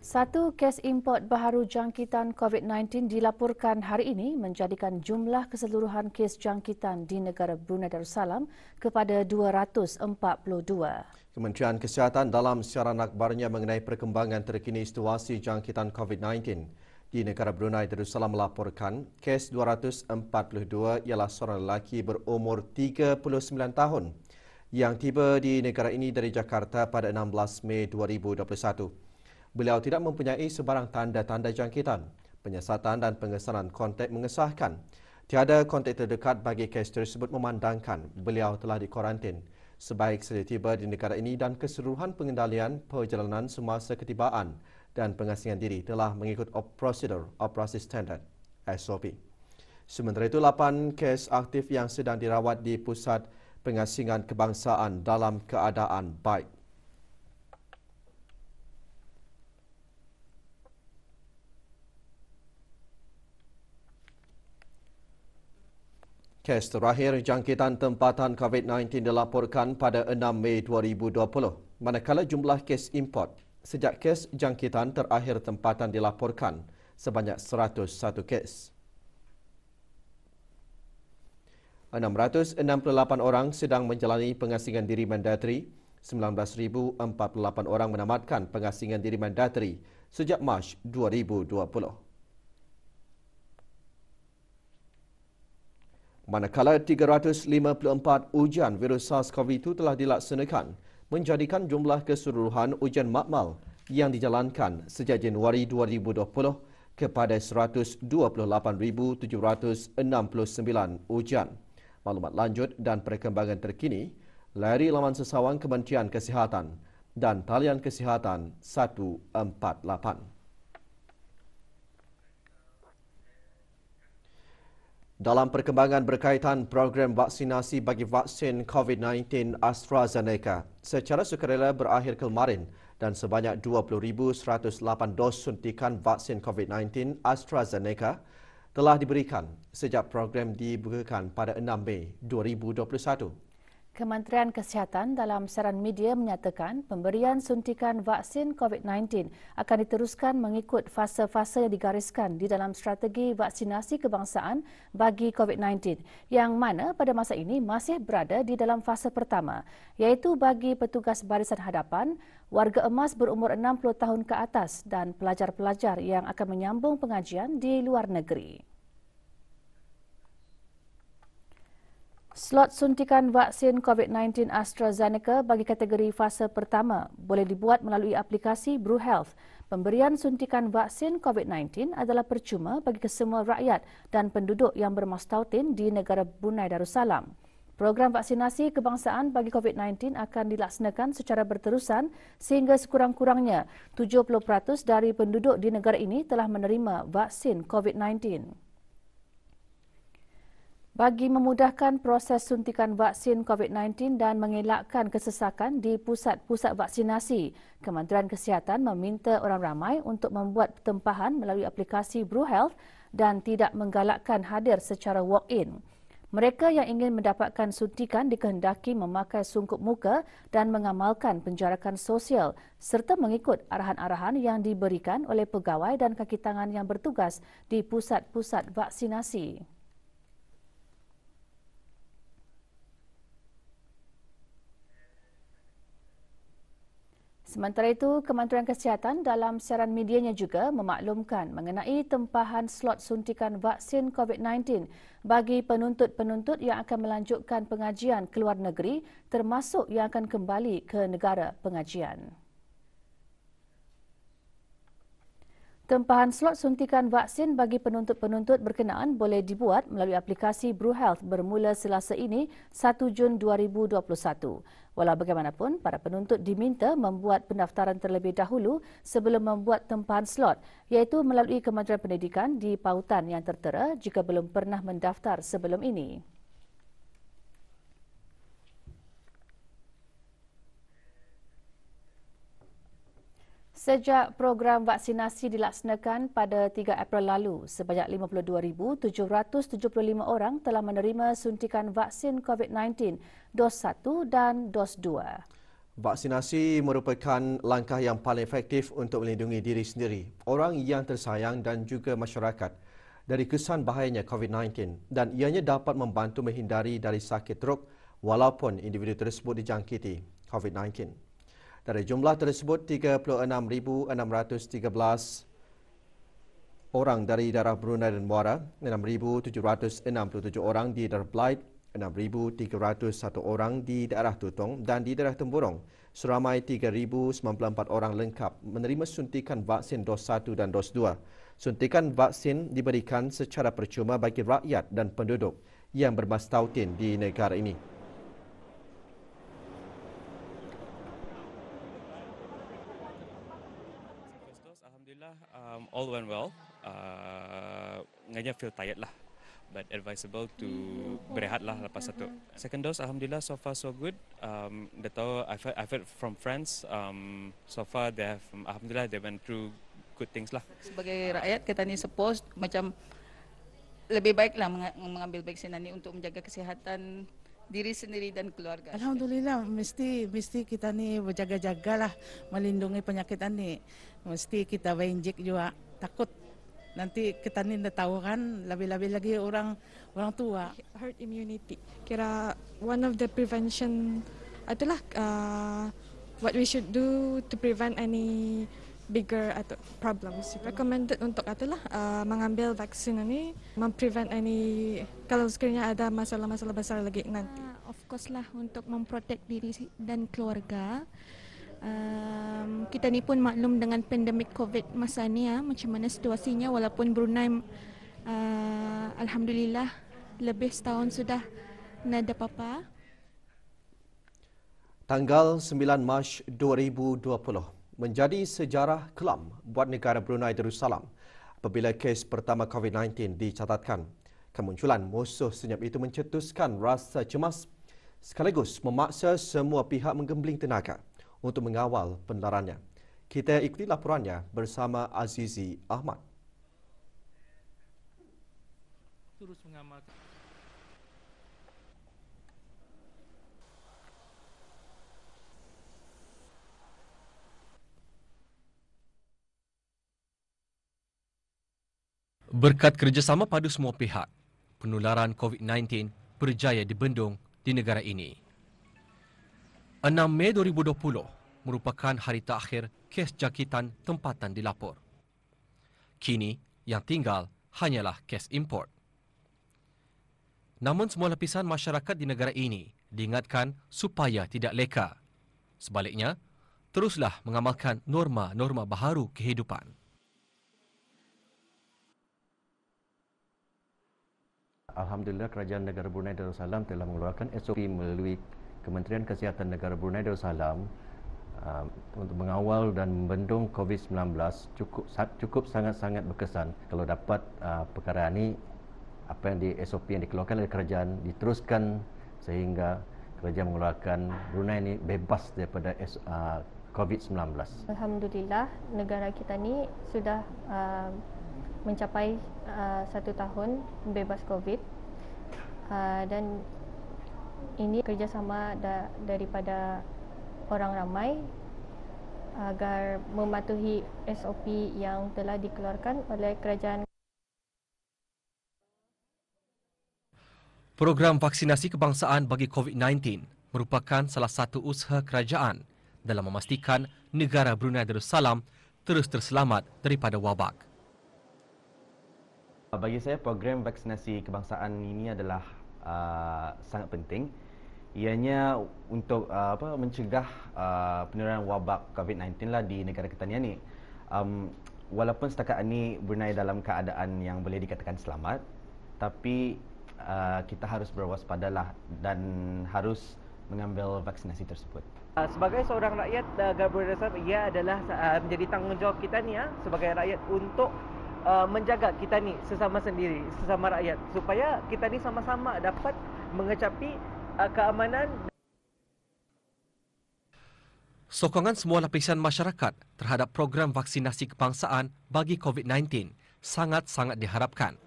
Satu kes import baharu jangkitan COVID-19 dilaporkan hari ini menjadikan jumlah keseluruhan kes jangkitan di negara Brunei Darussalam kepada 242. Kementerian Kesihatan dalam siaran akhbarnya mengenai perkembangan terkini situasi jangkitan COVID-19 di negara Brunei Darussalam melaporkan kes 242 ialah seorang lelaki berumur 39 tahun yang tiba di negara ini dari Jakarta pada 16 Mei 2021. Beliau tidak mempunyai sebarang tanda-tanda jangkitan. Penyiasatan dan pengesanan kontak mengesahkan tiada kontak terdekat bagi kes tersebut memandangkan beliau telah dikuarantin sebaik sedia tiba di negara ini dan keseluruhan pengendalian perjalanan semasa ketibaan dan pengasingan diri telah mengikut prosedur operasi standard SOP. Sementara itu, 8 kes aktif yang sedang dirawat di Pusat Pengasingan Kebangsaan dalam keadaan baik. Kes terakhir jangkitan tempatan COVID-19 dilaporkan pada 6 Mei 2020, manakala jumlah kes import sejak kes jangkitan terakhir tempatan dilaporkan sebanyak 101 kes. 668 orang sedang menjalani pengasingan diri mandateri, 19,048 orang menamatkan pengasingan diri mandateri sejak Mac 2020. Manakala 354 ujian virus SARS-CoV-2 telah dilaksanakan, menjadikan jumlah keseluruhan ujian makmal yang dijalankan sejak Januari 2020 kepada 128,769 ujian. Maklumat lanjut dan perkembangan terkini layari laman sesawang Kementerian Kesihatan dan talian kesihatan 148. Dalam perkembangan berkaitan program vaksinasi bagi vaksin COVID-19 AstraZeneca, secara sukarela berakhir kemarin dan sebanyak 20,108 dos suntikan vaksin COVID-19 AstraZeneca telah diberikan sejak program dibukakan pada 6 Mei 2021. Kementerian Kesihatan dalam siaran media menyatakan pemberian suntikan vaksin COVID-19 akan diteruskan mengikut fasa-fasa yang digariskan di dalam strategi vaksinasi kebangsaan bagi COVID-19 yang mana pada masa ini masih berada di dalam fasa pertama, iaitu bagi petugas barisan hadapan, warga emas berumur 60 tahun ke atas dan pelajar-pelajar yang akan menyambung pengajian di luar negeri. Slot suntikan vaksin COVID-19 AstraZeneca bagi kategori fasa pertama boleh dibuat melalui aplikasi BruHealth. Pemberian suntikan vaksin COVID-19 adalah percuma bagi kesemua rakyat dan penduduk yang bermastautin di negara Brunei Darussalam. Program vaksinasi kebangsaan bagi COVID-19 akan dilaksanakan secara berterusan sehingga sekurang-kurangnya 70% dari penduduk di negara ini telah menerima vaksin COVID-19. Bagi memudahkan proses suntikan vaksin COVID-19 dan mengelakkan kesesakan di pusat-pusat vaksinasi, Kementerian Kesihatan meminta orang ramai untuk membuat tempahan melalui aplikasi BruHealth dan tidak menggalakkan hadir secara walk-in. Mereka yang ingin mendapatkan suntikan dikehendaki memakai sungkup muka dan mengamalkan penjarakan sosial serta mengikut arahan-arahan yang diberikan oleh pegawai dan kaki tangan yang bertugas di pusat-pusat vaksinasi. Sementara itu, Kementerian Kesihatan dalam siaran medianya juga memaklumkan mengenai tempahan slot suntikan vaksin COVID-19 bagi penuntut-penuntut yang akan melanjutkan pengajian ke luar negeri termasuk yang akan kembali ke negara pengajian. Tempahan slot suntikan vaksin bagi penuntut-penuntut berkenaan boleh dibuat melalui aplikasi BruHealth bermula Selasa ini 1 Jun 2021. Walau bagaimanapun, para penuntut diminta membuat pendaftaran terlebih dahulu sebelum membuat tempahan slot, iaitu melalui Kementerian Pendidikan di pautan yang tertera jika belum pernah mendaftar sebelum ini. Sejak program vaksinasi dilaksanakan pada 3 April lalu, sebanyak 52,775 orang telah menerima suntikan vaksin COVID-19 dos 1 dan dos 2. Vaksinasi merupakan langkah yang paling efektif untuk melindungi diri sendiri, orang yang tersayang dan juga masyarakat dari kesan bahayanya COVID-19 dan ianya dapat membantu menghindari dari sakit teruk walaupun individu tersebut dijangkiti COVID-19. Dari jumlah tersebut, 36,613 orang dari daerah Brunei dan Muara, 6,767 orang di daerah Belait, 6,301 orang di daerah Tutong dan di daerah Temburong. Seramai 3,094 orang lengkap menerima suntikan vaksin dos 1 dan dos 2. Suntikan vaksin diberikan secara percuma bagi rakyat dan penduduk yang bermastautin di negara ini. Alhamdulillah, all went well. Nganya feel tired lah, but advisable to berehat lah lepas satu. Second dose, alhamdulillah, so far so good. Dah tahu, I've heard from friends. So far, alhamdulillah, they went through good things lah. Sebagai rakyat, kita ni suppose macam lebih baiklah mengambil vaksin ini untuk menjaga kesihatan diri sendiri dan keluarga. Alhamdulillah, mesti kita ni berjaga-jagalah melindungi penyakit ini. Mesti kita benjik juga, takut nanti kita ni dah tahu kan, lebih-lebih lagi orang tua. Herd immunity. Kira one of the prevention adalah what we should do to prevent any bigger atau problems. Recommended untuk adalah mengambil vaksin ini, memprevent any kalau sekiranya ada masalah-masalah besar lagi nanti. Of course lah, untuk memprotek diri dan keluarga. Kita ni pun maklum dengan pandemik COVID masa ni macam mana situasinya, walaupun Brunei alhamdulillah lebih setahun sudah nada apa-apa. Tanggal 9 Mac 2020 menjadi sejarah kelam buat negara Brunei Darussalam apabila kes pertama COVID-19 dicatatkan. Kemunculan musuh senyap itu mencetuskan rasa cemas sekaligus memaksa semua pihak menggembling tenaga untuk mengawal penularannya. Kita ikuti laporannya bersama Azizi Ahmad. Terus mengamalkan berkat kerjasama padu semua pihak, penularan COVID-19 berjaya dibendung di negara ini. 6 Mei 2020 merupakan hari terakhir kes jangkitan tempatan dilapor. Kini, yang tinggal hanyalah kes import. Namun semua lapisan masyarakat di negara ini diingatkan supaya tidak leka. Sebaliknya, teruslah mengamalkan norma-norma baharu kehidupan. Alhamdulillah, Kerajaan Negara Brunei Darussalam telah mengeluarkan SOP melalui Kementerian Kesihatan Negara Brunei Darussalam untuk mengawal dan membendung COVID-19 cukup sangat-sangat berkesan. Kalau dapat perkara ini, apa yang di SOP yang dikeluarkan oleh kerajaan diteruskan sehingga kerajaan mengeluarkan Brunei ini bebas daripada COVID-19. Alhamdulillah, negara kita ni sudah mencapai 1 tahun bebas COVID dan ini kerjasama daripada orang ramai agar mematuhi SOP yang telah dikeluarkan oleh kerajaan. Program vaksinasi kebangsaan bagi COVID-19 merupakan salah satu usaha kerajaan dalam memastikan negara Brunei Darussalam terus terselamat daripada wabak. Bagi saya, program vaksinasi kebangsaan ini adalah sangat penting. Ianya untuk mencegah penularan wabak COVID-19 lah di negara kita ni. Walaupun setakat ini Brunei dalam keadaan yang boleh dikatakan selamat, tapi kita harus berwaspadalah dan harus mengambil vaksinasi tersebut. Sebagai seorang rakyat negara Brunei Darussalam, ia adalah menjadi tanggungjawab kita ni sebagai rakyat untuk menjaga kita ni sesama sendiri, sesama rakyat, supaya kita ni sama-sama dapat mengecapi keamanan. Sokongan semua lapisan masyarakat terhadap program vaksinasi kebangsaan bagi COVID-19 sangat-sangat diharapkan.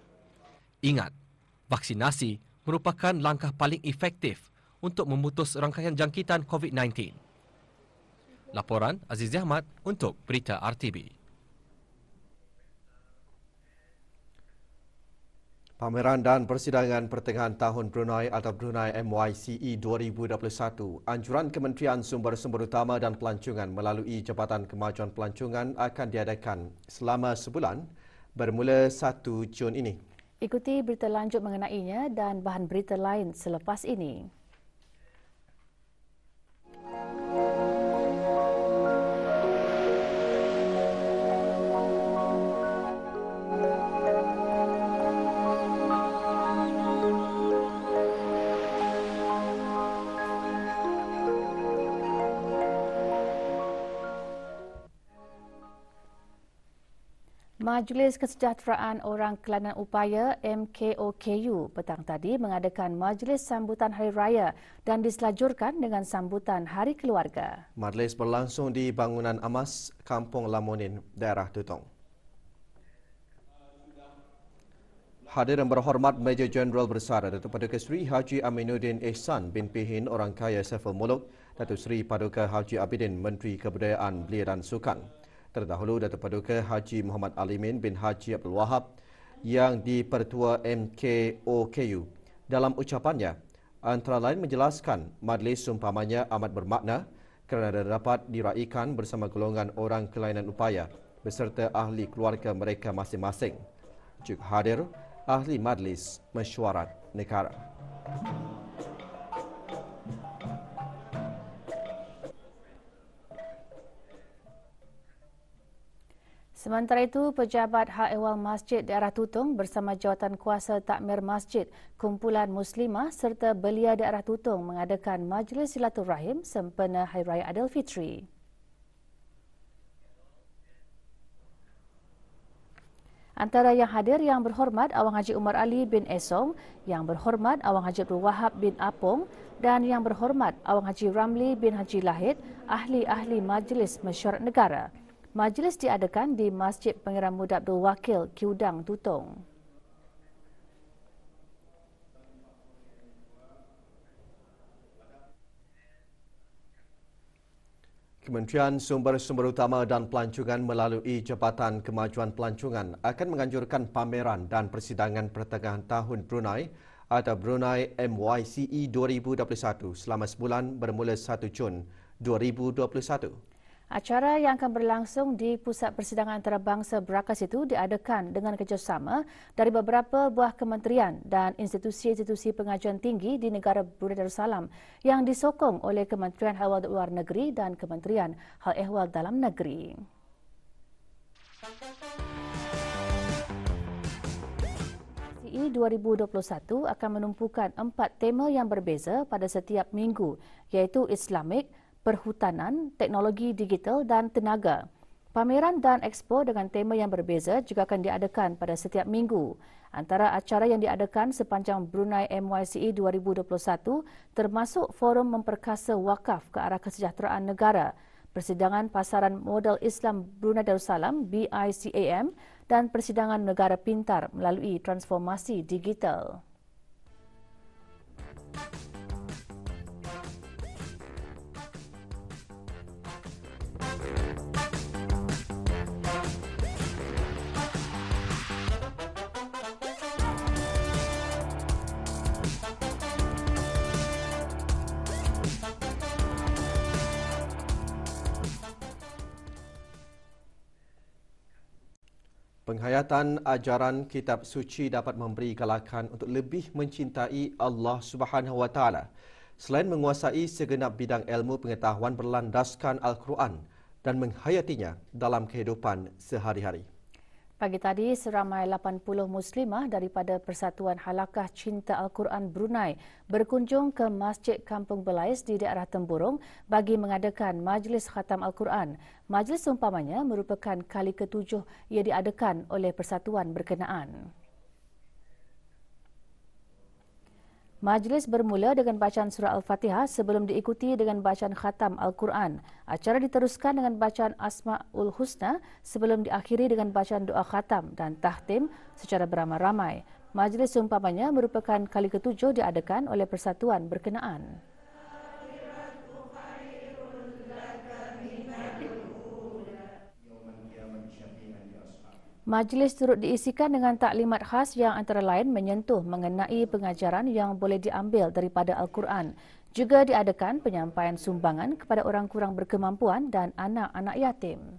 Ingat, vaksinasi merupakan langkah paling efektif untuk memutus rangkaian jangkitan COVID-19. Laporan Aziz Ahmad untuk Berita RTB. Pameran dan persidangan pertengahan tahun Brunei atau Brunei MYCE 2021, anjuran Kementerian Sumber-Sumber Utama dan Pelancongan melalui Jabatan Kemajuan Pelancongan akan diadakan selama sebulan bermula 1 Jun ini. Ikuti berita lanjut mengenainya dan bahan berita lain selepas ini. Majlis Kesejahteraan Orang Kelainan Upaya MKOKU petang tadi mengadakan majlis sambutan Hari Raya dan diselajurkan dengan sambutan Hari Keluarga. Majlis berlangsung di Bangunan Amas, Kampung Lamonin, daerah Tutong. Hadir yang berhormat Major Jeneral Bersara Datuk Paduka Seri Haji Aminuddin Ihsan bin Pihin Orang Kaya Saiful Muluk, Datuk Seri Paduka Haji Abidin Menteri Kebudayaan Belia dan Sukan. Terdahulu Datuk Paduka Haji Muhammad Alimin bin Haji Abdul Wahab yang dipertua MKOKU. Dalam ucapannya, antara lain menjelaskan majlis seumpamanya amat bermakna kerana dapat diraikan bersama golongan orang kelainan upaya beserta ahli keluarga mereka masing-masing. Juga hadir ahli majlis mesyuarat negara. Sementara itu, Pejabat Hak Ehwal Masjid Daerah Tutong bersama Jawatan Kuasa Takmir Masjid, Kumpulan Muslimah serta Belia Daerah Tutong mengadakan majlis silaturahim sempena Hari Raya Aidilfitri. Antara yang hadir yang berhormat Awang Haji Umar Ali bin Esong, yang berhormat Awang Haji Abdul Wahab bin Apong dan yang berhormat Awang Haji Ramli bin Haji Lahid, ahli-ahli Majlis Mesyuarat Negara. Majlis diadakan di Masjid Pangeran Muda Abdul Wakil, Kiudang, Tutong. Kementerian Sumber-Sumber Utama dan Pelancongan melalui Jabatan Kemajuan Pelancongan akan menganjurkan pameran dan persidangan pertengahan tahun Brunei atau Brunei MYCE 2021 selama sebulan bermula 1 Jun 2021. Acara yang akan berlangsung di Pusat Persidangan Antarabangsa Berakas itu diadakan dengan kerjasama dari beberapa buah kementerian dan institusi-institusi pengajuan tinggi di negara Brunei Darussalam yang disokong oleh Kementerian Hal Ehwal Luar Negeri dan Kementerian Hal Ehwal Dalam Negeri. MYCE 2021 akan menumpukan 4 tema yang berbeza pada setiap minggu, iaitu Islamik, perhutanan, teknologi digital dan tenaga. Pameran dan expo dengan tema yang berbeza juga akan diadakan pada setiap minggu. Antara acara yang diadakan sepanjang Brunei MYCE 2021 termasuk Forum Memperkasa Wakaf ke Arah Kesejahteraan Negara, Persidangan Pasaran Modal Islam Brunei Darussalam BICAM dan Persidangan Negara Pintar melalui transformasi digital. Penghayatan ajaran kitab suci dapat memberi galakan untuk lebih mencintai Allah Subhanahu Wa Taala. Selain menguasai segenap bidang ilmu pengetahuan berlandaskan Al-Quran dan menghayatinya dalam kehidupan sehari-hari. Pagi tadi, seramai 80 muslimah daripada Persatuan Halakah Cinta Al-Quran Brunei berkunjung ke Masjid Kampung Belais di daerah Temburong bagi mengadakan Majlis Khatam Al-Quran. Majlis seumpamanya merupakan kali ke-7 ia diadakan oleh persatuan berkenaan. Majlis bermula dengan bacaan surah Al-Fatihah sebelum diikuti dengan bacaan khatam Al-Quran. Acara diteruskan dengan bacaan Asma'ul Husna sebelum diakhiri dengan bacaan doa khatam dan tahtim secara beramai-ramai. Majlis seumpamanya merupakan kali ke-7 diadakan oleh persatuan berkenaan. Majlis turut diisikan dengan taklimat khas yang antara lain menyentuh mengenai pengajaran yang boleh diambil daripada Al-Quran. Juga diadakan penyampaian sumbangan kepada orang kurang berkemampuan dan anak-anak yatim.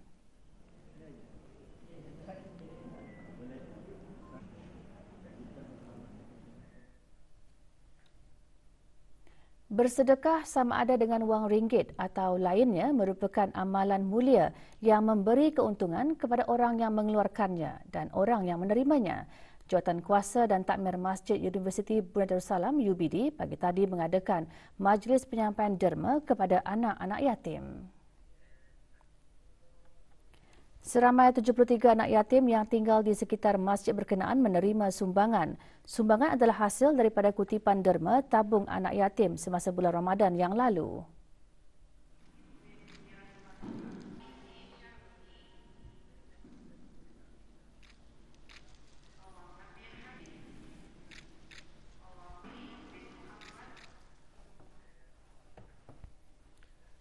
Bersedekah sama ada dengan wang ringgit atau lainnya merupakan amalan mulia yang memberi keuntungan kepada orang yang mengeluarkannya dan orang yang menerimanya. Jawatan Kuasa dan Takmir Masjid Universiti Brunei Darussalam UBD pagi tadi mengadakan majlis penyampaian derma kepada anak-anak yatim. Seramai 73 anak yatim yang tinggal di sekitar masjid berkenaan menerima sumbangan. Sumbangan adalah hasil daripada kutipan derma tabung anak yatim semasa bulan Ramadan yang lalu.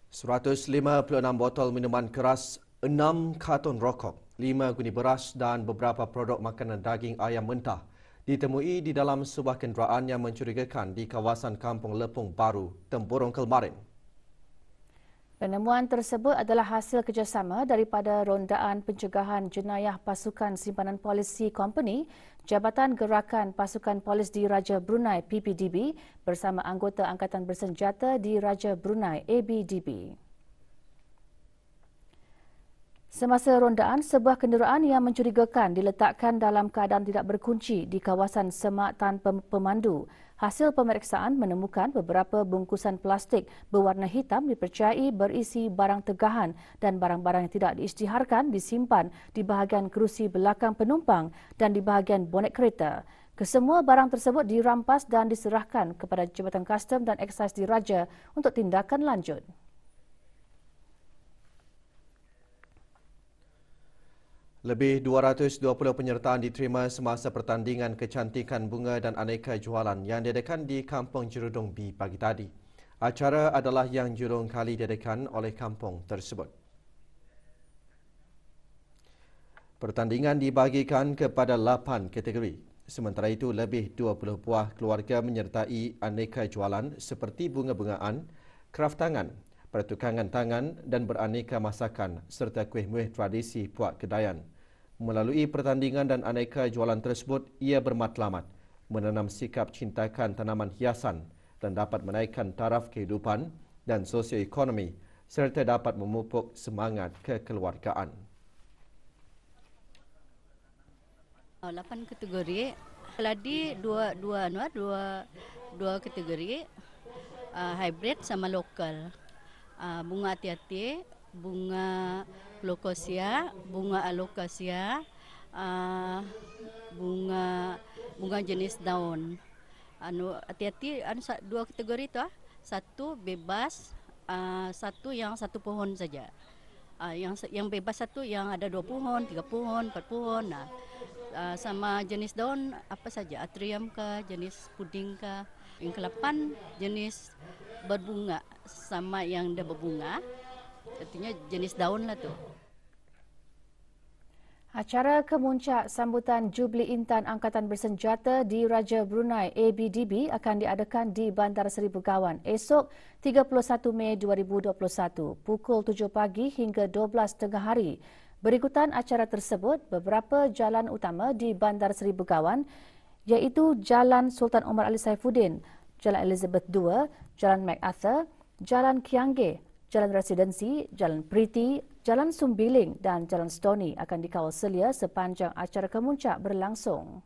$156 botol minuman keras, 6 karton rokok, 5 guni beras dan beberapa produk makanan daging ayam mentah ditemui di dalam sebuah kenderaan yang mencurigakan di kawasan Kampung Lepung Baru, Tempurung Kelmarin. Penemuan tersebut adalah hasil kerjasama daripada Rondaan Pencegahan Jenayah Pasukan Simpanan Polisi Company, Jabatan Gerakan Pasukan Polis di Raja Brunei PPDB bersama anggota Angkatan Bersenjata di Raja Brunei ABDB. Semasa rondaan, sebuah kenderaan yang mencurigakan diletakkan dalam keadaan tidak berkunci di kawasan semak tanpa pemandu. Hasil pemeriksaan menemukan beberapa bungkusan plastik berwarna hitam dipercayai berisi barang tegahan dan barang-barang yang tidak diisytiharkan disimpan di bahagian kerusi belakang penumpang dan di bahagian bonet kereta. Kesemua barang tersebut dirampas dan diserahkan kepada Jabatan Kastom dan Eksais Diraja untuk tindakan lanjut. Lebih 220 penyertaan diterima semasa pertandingan kecantikan bunga dan aneka jualan yang diadakan di Kampung Jerudong B pagi tadi. Acara adalah yang julung kali diadakan oleh kampung tersebut. Pertandingan dibahagikan kepada 8 kategori. Sementara itu, lebih 20 buah keluarga menyertai aneka jualan seperti bunga-bungaan, kraftangan, pertukangan tangan dan beraneka masakan serta kuih-muih tradisi Puak Kedayan. Melalui pertandingan dan aneka jualan tersebut, ia bermatlamat menanam sikap cintakan tanaman hiasan dan dapat menaikkan taraf kehidupan dan sosioekonomi serta dapat memupuk semangat kekeluargaan. 8 kategori, keladi dua kategori, hybrid sama lokal. Bunga hati-hati, bunga lokasia, bunga alokasia, bunga jenis daun. Hati-hati, dua kategori tu, satu bebas, satu yang satu pohon saja. Yang bebas satu yang ada 2 pohon, 3 pohon, 4 pohon. Sama jenis daun apa saja, atrium ke, jenis puding ke. Yang ke-8 jenis berbunga sama yang dah berbunga. Artinya jenis daun lah tu. Acara kemuncak sambutan Jubli Intan Angkatan Bersenjata di Raja Brunei ABDB akan diadakan di Bandar Seribu Gawan esok 31 Mei 2021 pukul 7 pagi hingga 12 tengah hari. Berikutan acara tersebut, beberapa jalan utama di Bandar Seribu Gawan iaitu Jalan Sultan Omar Ali Saifuddin, Jalan Elizabeth II, Jalan MacArthur, Jalan Kiangge, Jalan Residensi, Jalan Priti, Jalan Sumbiling dan Jalan Stony akan dikawal selia sepanjang acara kemuncak berlangsung.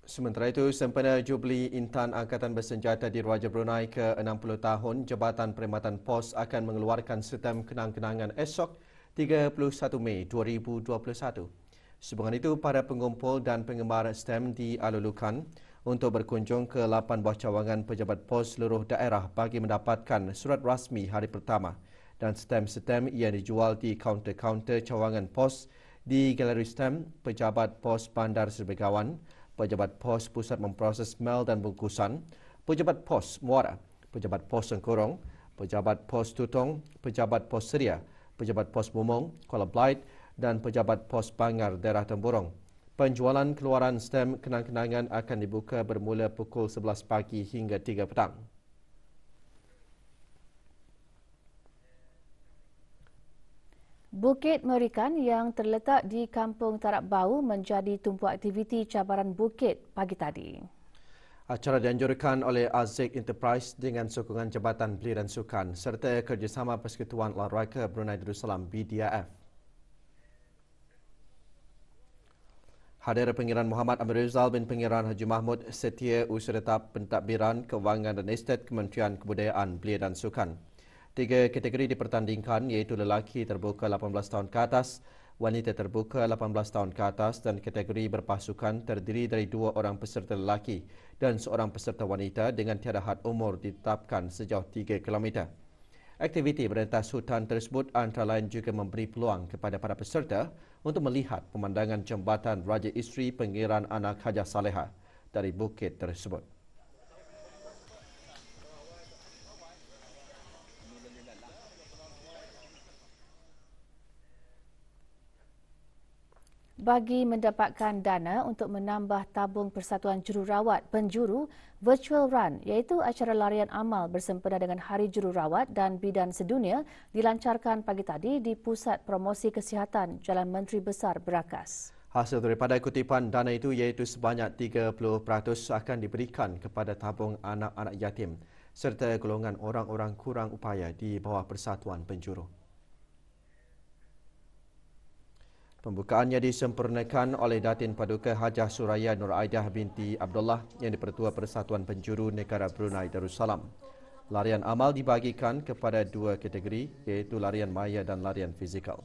Sementara itu, sempena Jubli Intan Angkatan Bersenjata di Raja Brunei ke-60 tahun, Jabatan Perkhidmatan Pos akan mengeluarkan sistem kenang-kenangan esok 31 Mei 2021. Sehubungan itu, para pengumpul dan penggemar stem dialulukan untuk berkunjung ke 8 buah cawangan pejabat pos seluruh daerah bagi mendapatkan surat rasmi hari pertama dan stem-stem yang dijual di kaunter-kaunter cawangan pos di Galeri Stem Pejabat Pos Bandar Seribu Gawan, Pejabat Pos Pusat Memproses Mel dan Bungkusan, Pejabat Pos Muara, Pejabat Pos Sengkurong, pejabat pos Tutong, pejabat pos Seria, pejabat pos Mumong, Kuala Blight dan pejabat pos Bangar daerah Temburong. Penjualan keluaran stem kenang-kenangan akan dibuka bermula pukul 11 pagi hingga 3 petang. Bukit Merikan yang terletak di Kampung Tarap Bau menjadi tumpu aktiviti cabaran bukit pagi tadi. Acara dianjurkan oleh Azik Enterprise dengan sokongan Jabatan Belia dan Sukan serta kerjasama Persekutuan Olahraga Brunei Darussalam BDIF. Hadir Pengiran Muhammad Amir Rizal bin Pengiran Haji Mahmud Setia Usaretap Pentadbiran Kewangan dan Estet Kementerian Kebudayaan Belia dan Sukan. 3 kategori dipertandingkan iaitu lelaki terbuka 18 tahun ke atas, wanita terbuka 18 tahun ke atas dan kategori berpasukan terdiri dari 2 orang peserta lelaki dan seorang peserta wanita dengan tiada had umur ditetapkan sejauh 3 km. Aktiviti berentas hutan tersebut antara lain juga memberi peluang kepada para peserta untuk melihat pemandangan jambatan Raja Isteri Pengiran Anak Hajah Saleha dari bukit tersebut. Bagi mendapatkan dana untuk menambah tabung Persatuan Jururawat Penjuru Virtual Run iaitu acara larian amal bersempena dengan Hari Jururawat dan Bidan Sedunia dilancarkan pagi tadi di Pusat Promosi Kesihatan Jalan Menteri Besar Berakas. Hasil daripada kutipan dana itu iaitu sebanyak 30% akan diberikan kepada tabung anak-anak yatim serta golongan orang-orang kurang upaya di bawah Persatuan Penjuru. Pembukaannya disempurnakan oleh Datin Paduka Hajah Suraya Nur Aidah binti Abdullah yang di-Pertua Persatuan Penjuru Negara Brunei Darussalam. Larian amal dibagikan kepada 2 kategori iaitu larian maya dan larian fizikal.